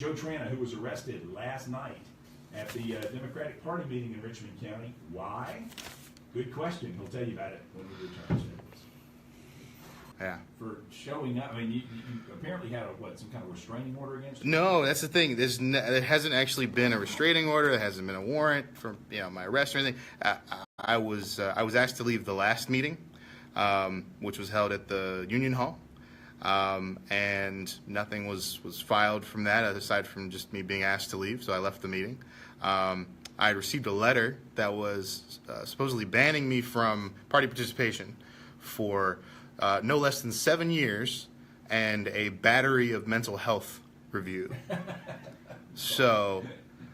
Joe Traina, who was arrested last night at the Democratic Party meeting in Richmond County. Why? Good question. He'll tell you about it when we return. Yeah. For showing up, I mean, you apparently had some kind of restraining order against you? No, that's the thing. There hasn't actually been a restraining order. There hasn't been a warrant for my arrest or anything. I was asked to leave the last meeting, which was held at the Union Hall, and nothing was filed from that aside from just me being asked to leave. So I left the meeting. I received a letter that was supposedly banning me from party participation for no less than 7 years and a battery of mental health review. So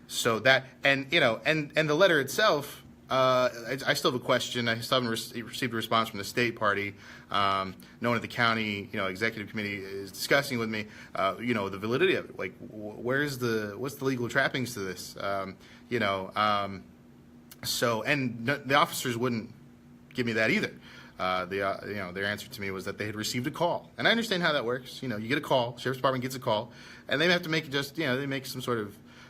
that, and the letter itself, I still have a question. I still haven't received a response from the state party. No one at the county, executive committee is discussing with me, the validity of it. Like, what's the legal trappings to this? And the officers wouldn't give me that either. Their answer to me was that they had received a call, and I understand how that works. You get a call, sheriff's department gets a call, and they have to make they make some sort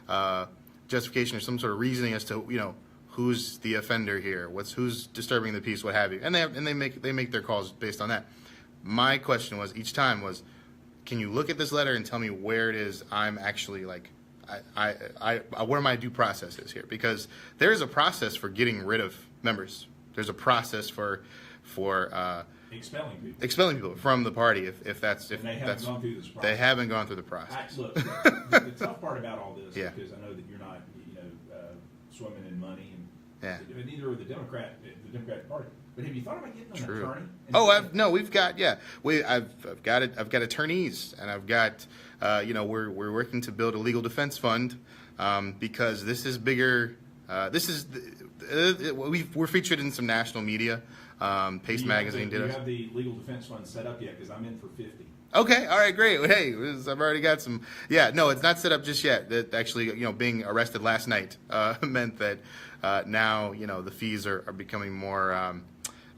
of justification or some sort of reasoning as to who's the offender here, who's disturbing the peace, what have you, and they make their calls based on that. My question was each time was, can you look at this letter and tell me where it is I'm actually where my due process is here, because there is a process for getting rid of members. There's a process for expelling people from the party if they haven't gone through this process. They haven't gone through the process. Look, the tough part about all this, because I know that you're not swimming in money, and neither are the Democratic Party. But have you thought about getting an attorney? I've got attorneys, and I've got we're working to build a legal defense fund because this is bigger. We're featured in some national media. Paste Magazine did it. Do you have the legal defense fund set up yet? Because I'm in for 50. Okay, all right, great. Hey, I've already got some. Yeah, no, it's not set up just yet. That actually, being arrested last night meant that now, the fees are becoming more.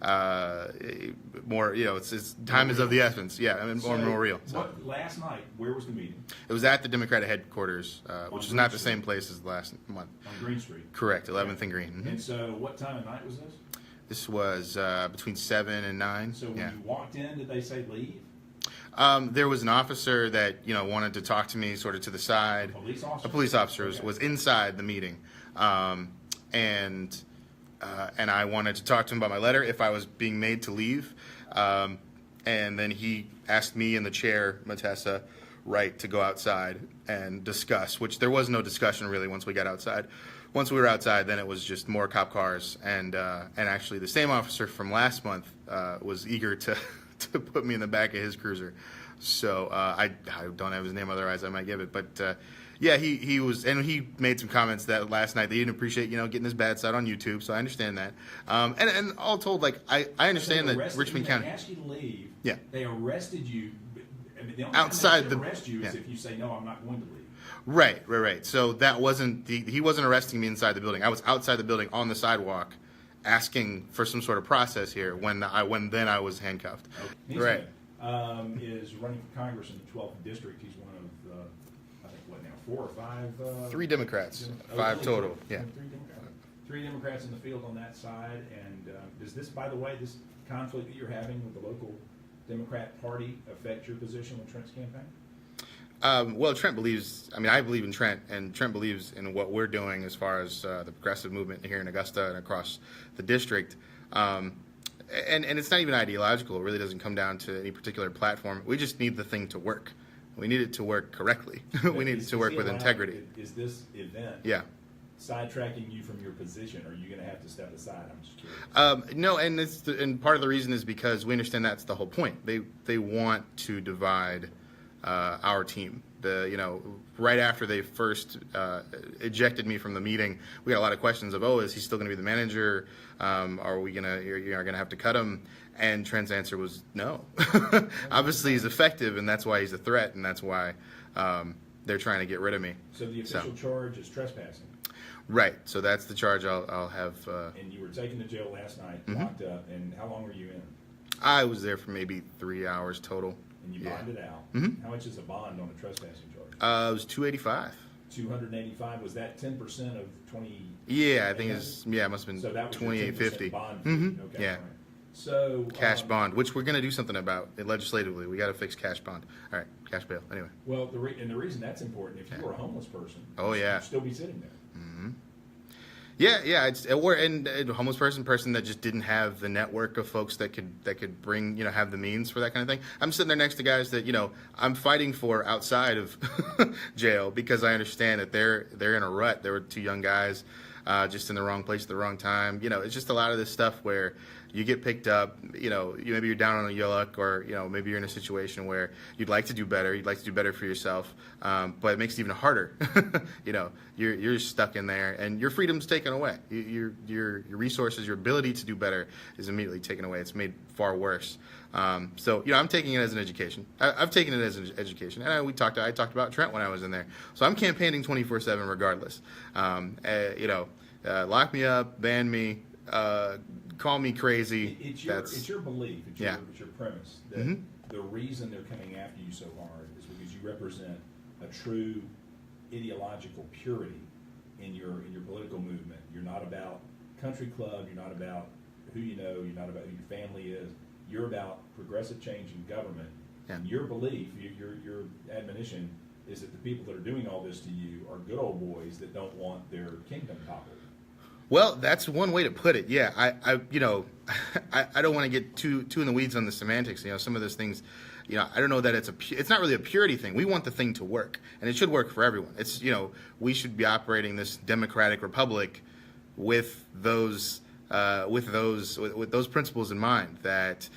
It's time is of the essence. Yeah, I mean, more real. So. Last night, where was the meeting? It was at the Democratic headquarters, which is not the same place as last month. On Green Street. Correct, 11th and Green. Mm-hmm. And so, what time of night was this? This was between 7 and 9. So when you walked in, did they say leave? There was an officer that wanted to talk to me, sort of to the side. A police officer was inside the meeting, and I wanted to talk to him about my letter if I was being made to leave, and then he asked me and the chair, Matessa, to go outside and discuss. Which there was no discussion really once we got outside. Once we were outside, then it was just more cop cars, and actually the same officer from last month was eager to put me in the back of his cruiser. So I don't have his name, otherwise I might give it. But he was, and he made some comments that last night that he didn't appreciate, getting his bad side on YouTube. So I understand that. And all told, I understand that Richmond County. They asked you to leave. Yeah. They arrested you. I mean, the only outside time they arrest you is if you say no, I'm not going to leave. Right. So that wasn't he wasn't arresting me inside the building. I was outside the building on the sidewalk, asking for some sort of process here when I was handcuffed. Okay. Right. Is running for Congress in the 12th district. He's one of I think what now 4 or 5. 3 Democrats, 5 total. Yeah. 3 Democrats in the field on that side. And does this, by the way, this conflict that you're having with the local Democrat Party affect your position with Trent's campaign? Well, Trent believes, I believe in Trent, and Trent believes in what we're doing as far as the progressive movement here in Augusta and across the district. And it's not even ideological. It really doesn't come down to any particular platform. We just need the thing to work. We need it to work correctly. We need it to work with integrity. Is this event sidetracking you from your position, or are you going to have to step aside? I'm just curious. No, and part of the reason is because we understand that's the whole point. They want to divide our team. Right after they first ejected me from the meeting, we got a lot of questions of, is he still going to be the manager? Are we you're going to have to cut him? And Trent's answer was no. Obviously, he's effective, and that's why he's a threat, and that's why they're trying to get rid of me. So the official charge is trespassing. Right. So that's the charge I'll have. And you were taken to jail last night, locked up. And how long were you in? I was there for maybe 3 hours total. and you bond it out. How much is a bond on a trespassing charge? It was $285. 285. Was that 10% of 20? Yeah, I think it must have been so that was $28.50. Bond fee. Okay, yeah. right. So cash bond, which we're going to do something about legislatively. We got to fix cash bond. All right, cash bail. Anyway. Well, the reason that's important, if you were a homeless person, you'd still be sitting there. Yeah. And a homeless person that just didn't have the network of folks that could bring, have the means for that kind of thing. I'm sitting there next to guys that, I'm fighting for outside of jail because I understand that they're in a rut. There were two young guys just in the wrong place at the wrong time. It's just a lot of this stuff where you get picked up, maybe you're down on your luck, or, maybe you're in a situation where you'd like to do better. You'd like to do better for yourself. But it makes it even harder. You're stuck in there and your freedom's taken away. Your resources, your ability to do better is immediately taken away. It's made far worse. So, I'm taking it as an education. I've taken it as an education. And I talked about Trent when I was in there. So I'm campaigning 24/7 regardless. Lock me up, ban me, call me crazy. It's your belief, it's your premise that the reason they're coming after you so hard is because you represent a true ideological purity in your political movement. You're not about country club. You're not about who you know. You're not about who your family is. You're about progressive change in government. Yeah. And your belief, your admonition, is that the people that are doing all this to you are good old boys that don't want their kingdom toppled. Well, that's one way to put it. Yeah, I don't want to get too in the weeds on the semantics. Some of those things, I don't know that it's not really a purity thing. We want the thing to work, and it should work for everyone. It's we should be operating this democratic republic with those principles in mind. That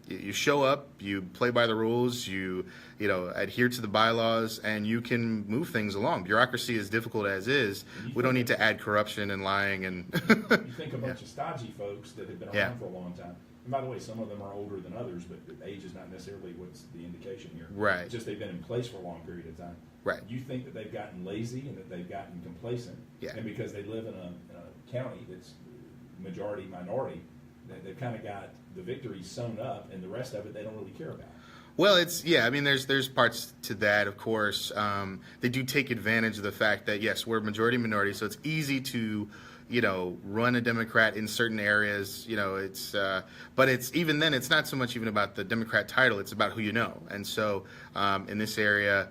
you show up, you play by the rules, you adhere to the bylaws, and you can move things along. Bureaucracy is difficult as is. We don't need to add corruption and lying and. You think a bunch of stodgy folks that have been around for a long time. And by the way, some of them are older than others, but age is not necessarily what's the indication here. Right. It's just they've been in place for a long period of time. Right. You think that they've gotten lazy and that they've gotten complacent. Yeah. And because they live in a county that's majority minority, they've kind of got the victory sewn up, and the rest of it they don't really care about. Well, there's parts to that, of course. They do take advantage of the fact that, yes, we're majority minority, so it's easy to, run a Democrat in certain areas. But it's even then, it's not so much even about the Democrat title; it's about who you know. And so, in this area,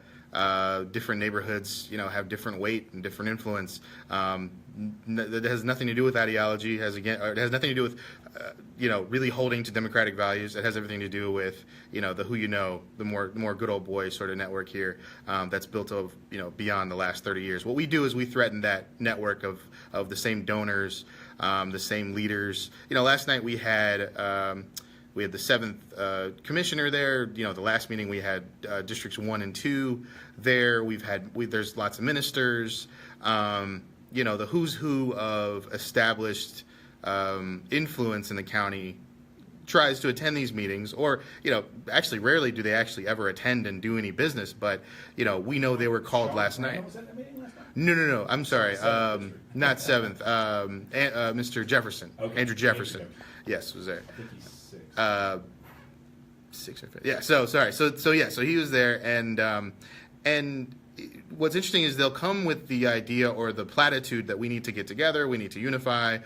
different neighborhoods, have different weight and different influence. That has nothing to do with ideology. It has nothing to do with, really holding to democratic values. It has everything to do with, the who the more good old boy sort of network here that's built of, beyond the last 30 years. What we do is we threaten that network of the same donors, the same leaders. Last night we had the 7th commissioner there. The last meeting we had districts 1 and 2 there. There's lots of ministers. The who's who of established influence in the county tries to attend these meetings, or actually rarely do they actually ever attend and do any business. But we know they were called last night. Was that the meeting last night? No. I'm sorry. Not 7th. Mr. Jefferson. Okay. Andrew Jefferson. Yes, was there. I think he's 6. 6 or 5. Yeah. So sorry. So he was there, and what's interesting is they'll come with the idea or the platitude that we need to get together, we need to unify,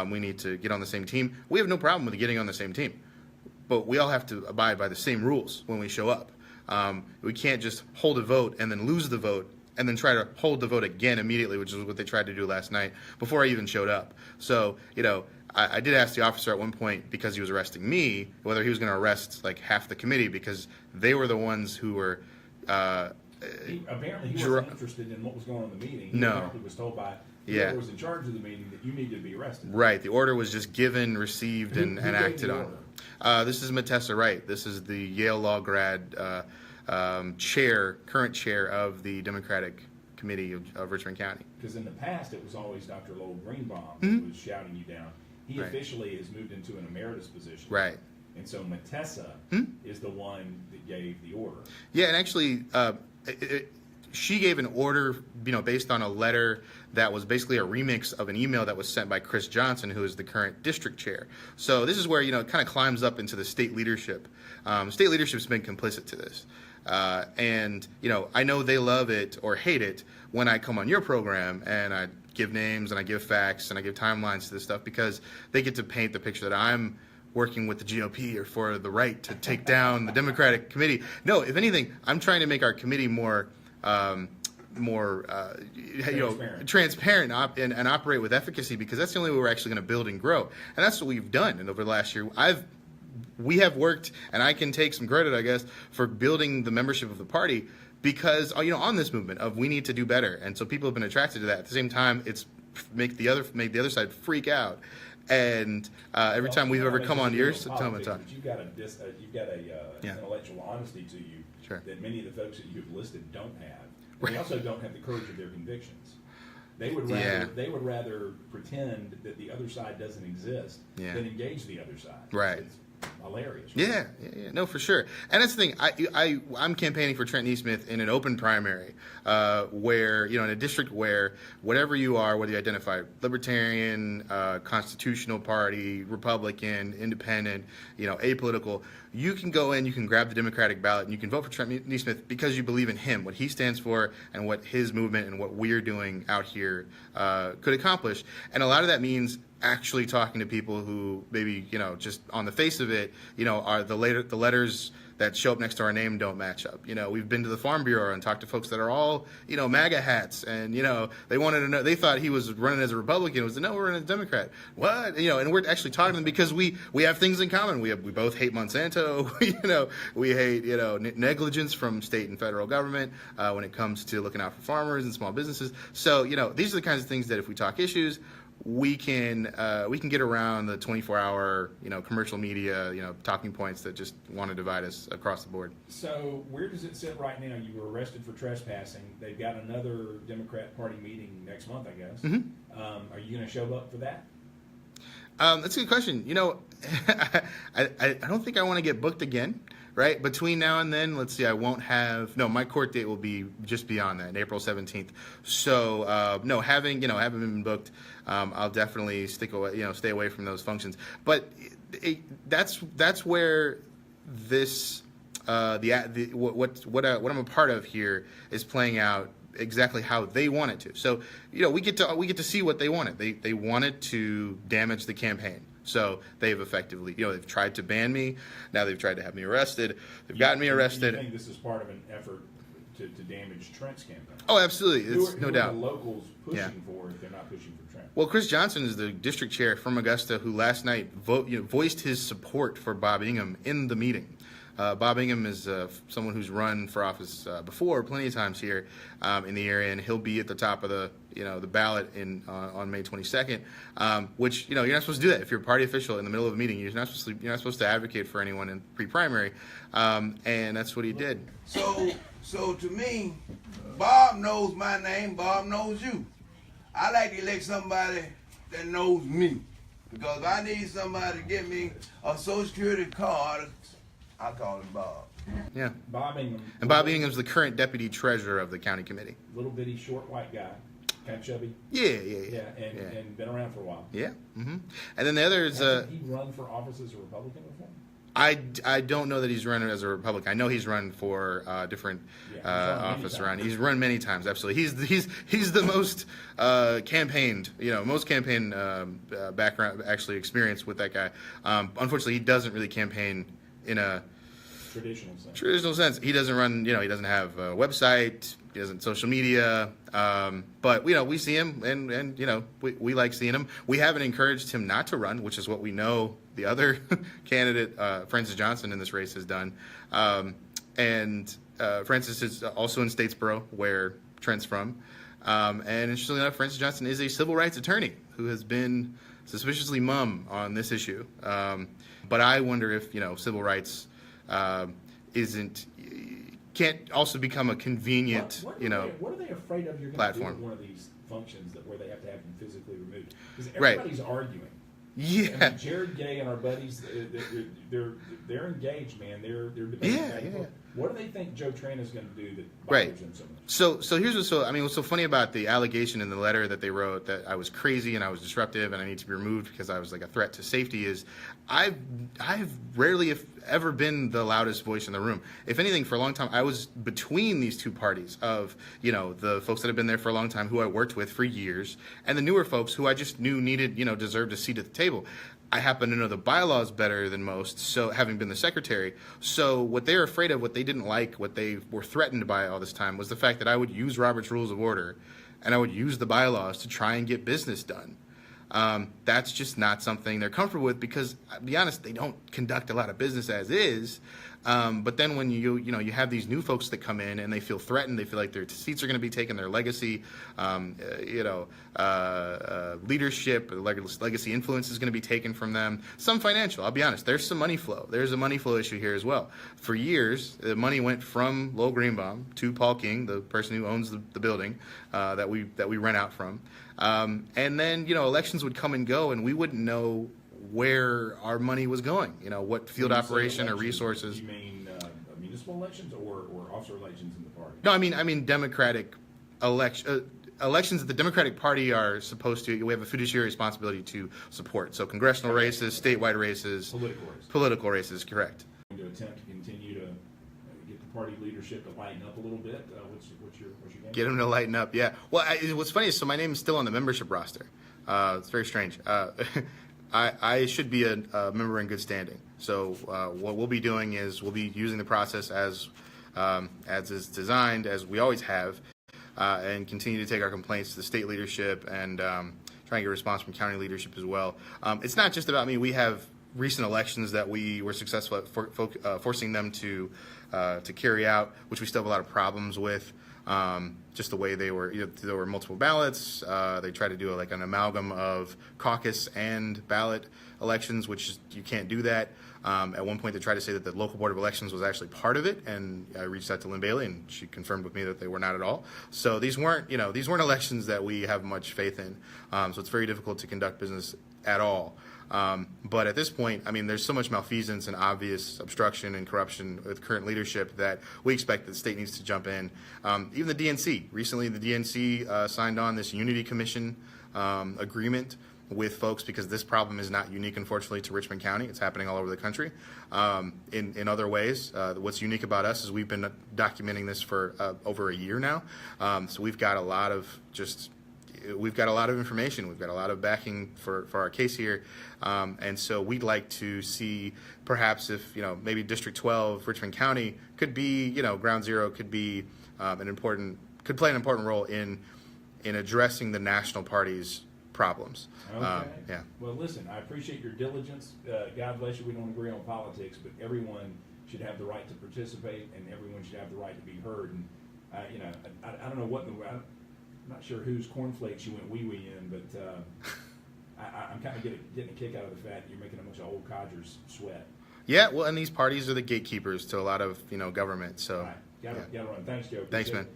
we need to get on the same team. We have no problem with getting on the same team, but we all have to abide by the same rules when we show up. We can't just hold a vote and then lose the vote and then try to hold the vote again immediately, which is what they tried to do last night before I even showed up. So, I did ask the officer at one point, because he was arresting me, whether he was going to arrest like half the committee, because they were the ones who were apparently he wasn't interested in what was going on in the meeting. He apparently was told by whoever was in charge of the meeting that you needed to be arrested. Right. The order was just given, received, and gave acted the on. This is Matessa Wright. This is the Yale Law grad current chair of the Democratic Committee of Richmond County. Because in the past, it was always Dr. Lowell Greenbaum who was shouting you down. He officially has moved into an emeritus position. Right. And so Matessa is the one that gave the order. Yeah, and actually, she gave an order, based on a letter that was basically a remix of an email that was sent by Chris Johnson, who is the current district chair. So this is where, it kind of climbs up into the state leadership. State leadership's been complicit to this. And I know they love it or hate it when I come on your program and I give names and I give facts and I give timelines to this stuff, because they get to paint the picture that I'm working with the GOP or for the right to take down the Democratic committee. No, if anything, I'm trying to make our committee more transparent and operate with efficacy, because that's the only way we're actually going to build and grow. And that's what we've done. And over the last year, we have worked, and I can take some credit, I guess, for building the membership of the party, because on this movement of we need to do better, and so people have been attracted to that. At the same time, it's make the other side freak out. And every time we've ever come on yours to tell them to talk. You've got intellectual honesty to you that many of the folks that you've listed don't have. They also don't have the courage of their convictions. They would rather pretend that the other side doesn't exist than engage the other side. Right. It's hilarious. Right? Yeah, no, for sure. And that's the thing. I'm campaigning for Trent Nesmith in an open primary, where in a district where whatever you are, whether you identify libertarian, constitutional party, Republican, independent, apolitical, you can go in, you can grab the Democratic ballot, and you can vote for Trent Nesmith because you believe in him, what he stands for, and what his movement and what we're doing out here could accomplish. And a lot of that means actually talking to people who maybe, just on the face of it, are the letters that show up next to our name don't match up. We've been to the Farm Bureau and talked to folks that are all, MAGA hats, and, they wanted to know, they thought he was running as a Republican. It was, no, we're running as a Democrat. What? And we're actually talking to them because we have things in common. We both hate Monsanto. We hate, negligence from state and federal government when it comes to looking out for farmers and small businesses. So, these are the kinds of things that if we talk issues, we can get around the 24-hour commercial media talking points that just want to divide us across the board. So where does it sit right now? You were arrested for trespassing. They've got another Democrat Party meeting next month, I guess. Mm-hmm. Are you going to show up for that? That's a good question. I don't think I want to get booked again. Right? Between now and then, let's see, my court date will be just beyond that, April 17th. So, no, having been booked, I'll definitely stay away from those functions. But that's where this, what I'm a part of here is playing out exactly how they want it to. So, we get to see what they wanted. They wanted to damage the campaign. So they've effectively, they've tried to ban me. Now they've tried to have me arrested. They've gotten me arrested. You think this is part of an effort to damage Trent's campaign? Oh, absolutely. No doubt. Who are the locals pushing for if they're not pushing for Trent? Well, Chris Johnson is the district chair from Augusta who last night voiced his support for Bob Ingham in the meeting. Bob Ingham is someone who's run for office before plenty of times here in the area, and he'll be at the top of the ballot on May 22nd. Which you're not supposed to do that if you're a party official in the middle of a meeting. You're not supposed to advocate for anyone in pre-primary, and that's what he did. So to me, Bob knows my name. Bob knows you. I like to elect somebody that knows me, because if I need somebody to get me a Social Security card, I call him Bob. Yeah. Bob Ingham. And Bob Ingham's the current deputy treasurer of the county committee. Little bitty short white guy. Kind of chubby. Yeah. And been around for a while. Yeah. Mm-hmm. And then the other is... Hasn't he run for office as a Republican before? I don't know that he's run as a Republican. I know he's run for different office around. He's run many times. Absolutely, he's the most campaigned. Most campaign background actually experience with that guy. Unfortunately, he doesn't really campaign in a traditional sense. He doesn't run. He doesn't have a website. He doesn't social media. But we see him, and we like seeing him. We haven't encouraged him not to run, which is what we know the other candidate, Francis Johnson, in this race has done. And Francis is also in Statesboro, where Trent's from. And interestingly enough, Francis Johnson is a civil rights attorney who has been suspiciously mum on this issue. But I wonder if civil rights can't also become a convenient what are they afraid of? You're going platform. To do with one of these functions where they have to have them physically removed, because everybody's arguing. Yeah. I mean, Jared Gay and our buddies, they're engaged, man. They're debating. Yeah. What do they think Joe Traina is going to do that Right. bothers them so much? So here's what's so funny about the allegation in the letter that they wrote that I was crazy and I was disruptive and I need to be removed because I was like a threat to safety is I've rarely if ever been the loudest voice in the room. If anything, for a long time I was between these two parties of, you know, the folks that have been there for a long time who I worked with for years and the newer folks who I just knew needed, you know, deserved a seat at the table. I happen to know the bylaws better than most, so having been the secretary. So what they were afraid of, what they didn't like, what they were threatened by all this time was the fact that I would use Robert's Rules of Order and I would use the bylaws to try and get business done. That's just not something they're comfortable with because, I'll be honest, they don't conduct a lot of business as is. But then when you have these new folks that come in and they feel threatened, they feel like their seats are going to be taken, their legacy, leadership, legacy influence is going to be taken from them. Some financial, I'll be honest, there's some money flow. There's a money flow issue here as well. For years, the money went from Lowell Greenbaum to Paul King, the person who owns the building that we rent out from. And then, elections would come and go and we wouldn't know where our money was going, what field operation or resources. You mean municipal elections or officer elections in the party? No, I mean Democratic elections that the Democratic Party are supposed to. We have a fiduciary responsibility to support. So congressional races, statewide races, political races, correct. To attempt to continue to get the party leadership to lighten up a little bit. What's your game? Get them to lighten up, yeah. Well, what's funny is, so my name is still on the membership roster. It's very strange. I should be a member in good standing. So what we'll be doing is we'll be using the process as is designed, as we always have, and continue to take our complaints to the state leadership and try and get a response from county leadership as well. It's not just about me. We have recent elections that we were successful at forcing them to carry out, which we still have a lot of problems with. Just the way they were, there were multiple ballots. They tried to do an amalgam of caucus and ballot elections, which you can't do that. At one point, they tried to say that the local board of elections was actually part of it, and I reached out to Lynn Bailey, and she confirmed with me that they were not at all. So these weren't elections that we have much faith in. So it's very difficult to conduct business at all. But at this point, there's so much malfeasance and obvious obstruction and corruption with current leadership that we expect that the state needs to jump in. Even the DNC. Recently, the DNC signed on this Unity Commission agreement with folks because this problem is not unique, unfortunately, to Richmond County. It's happening all over the country. In other ways, what's unique about us is we've been documenting this for over a year now. So we've got a lot of information. We've got a lot of backing for our case here. And so we'd like to see perhaps if, maybe District 12, Richmond County could be, ground zero, could be could play an important role in addressing the national party's problems. Okay. Yeah. Well, listen, I appreciate your diligence. God bless you. We don't agree on politics, but everyone should have the right to participate and everyone should have the right to be heard. And, I don't know what I'm not sure whose cornflakes you went wee-wee in, but I'm kind of getting a kick out of the fact that you're making a bunch of old codgers sweat. Yeah, well, and these parties are the gatekeepers to a lot of, government. So, All right. Gotta run. Thanks, Joe. Thanks, Appreciate man. it.